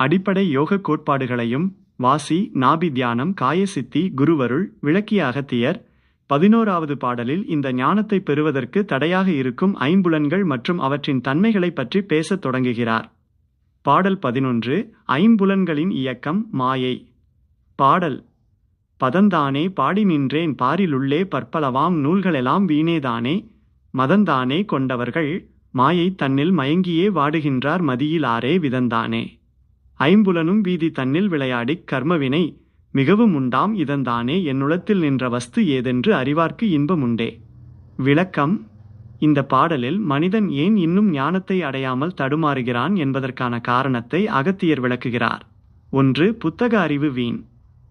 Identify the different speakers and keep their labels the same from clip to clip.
Speaker 1: அடிப்படை யோக கோட்பாடுகளையும் வாசி நாபி தியானம் காயசித்தி குருவருள் விளக்கிய அகத்தியர் 11வது பாடலில் இந்த ஞானத்தை பெறுவதற்கு தடையாக இருக்கும் ஐம்புலன்கள் மற்றும் அவற்றின் தன்மைகளைப் பற்றி பேசத் தொடங்குகிறார். பாடல் 11 ஐம்புலன்களின் இயக்கம் மாயை. பாடல் பதந்தானே பாடி நின்றேன் பாரிலுள்ளே பற்பலவாம் நூல்களெல்லாம் வீணேதானே மதந்தானே கொண்டவர்கள் மாயை தன்னில் மயங்கியே வாடுகின்றார் மதியிலாரே விதந்தானே. ஐம்புலனும் வீதி தன்னில் விளையாடிக் கர்மவினை மிகவும் உண்டாம் இதந்தானே என்னுளத்தில் நின்ற வஸ்து ஏதென்று அறிவார்க்கு இன்பமுண்டே. விளக்கம்: இந்த பாடலில் மனிதன் ஏன் இன்னும் ஞானத்தை அடையாமல் தடுமாறுகிறான் என்பதற்கான காரணத்தை அகத்தியர் விளக்குகிறார். 1. புத்தக அறிவு வீண்.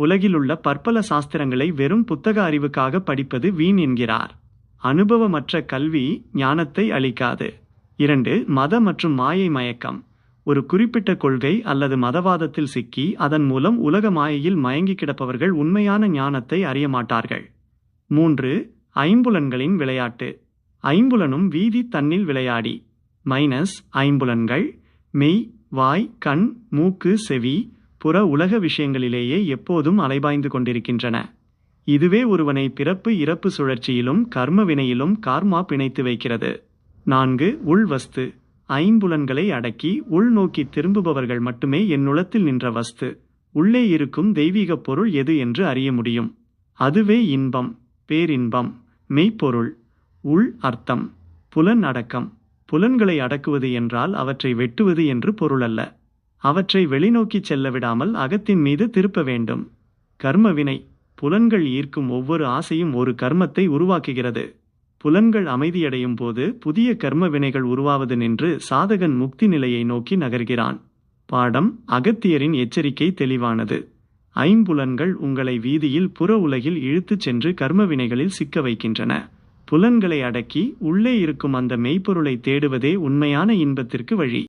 Speaker 1: உலகிலுள்ள பற்பல சாஸ்திரங்களை வெறும் புத்தக அறிவுக்காக படிப்பது வீண் என்கிறார். அனுபவமற்ற கல்வி ஞானத்தை அளிக்காது. 2. மத மற்றும் மாயை மயக்கம். ஒரு குறிப்பிட்ட கொள்கை அல்லது மதவாதத்தில் சிக்கி அதன் மூலம் உலக மாயையில் மயங்கி கிடப்பவர்கள் உண்மையான ஞானத்தை அறிய மாட்டார்கள். 3. ஐம்புலன்களின் விளையாட்டு. ஐம்புலனும் வீதி தன்னில் விளையாடி ஐம்புலன்கள் மெய் வாய் கண் மூக்கு செவி புற உலக விஷயங்களிலேயே எப்போதும் அலைபாய்ந்து கொண்டிருக்கின்றன. இதுவே ஒருவனை பிறப்பு இறப்பு சுழற்சியிலும் கர்ம வினையிலும் கார்மா பிணைத்து வைக்கிறது. 4. உள்வஸ்து. ஐம்புலன்களை அடக்கி உள்நோக்கி திரும்புபவர்கள் மட்டுமே என்னுளத்தில் நின்ற வஸ்து உள்ளே இருக்கும் தெய்வீக பொருள் எது என்று அறிய முடியும். அதுவே இன்பம், பேரின்பம், மெய்ப்பொருள், உள் அர்த்தம். புலன் அடக்கம். புலன்களை அடக்குவது என்றால் அவற்றை வெட்டுவது என்று பொருளல்ல. அவற்றை வெளிநோக்கிச் செல்ல விடாமல் அகத்தின் மீது திருப்ப வேண்டும். கர்மவினை. புலன்கள் ஈர்க்கும் ஒவ்வொரு ஆசையும் ஒரு கர்மத்தை உருவாக்குகிறது. புலன்கள் அமைதியடையும் போது புதிய கர்ம வினைகள் உருவாவது நின்று சாதகன் முக்தி நிலையை நோக்கி நகர்கிறான். பாடம்: அகத்தியரின் எச்சரிக்கை தெளிவானது. ஐம்புலன்கள் உங்களை வீதியில் புற உலகில் இழுத்துச் சென்று கர்ம வினைகளில் சிக்க வைக்கின்றன. புலன்களை அடக்கி உள்ளே இருக்கும் அந்த மெய்ப்பொருளை தேடுவதே உண்மையான இன்பத்திற்கு வழி.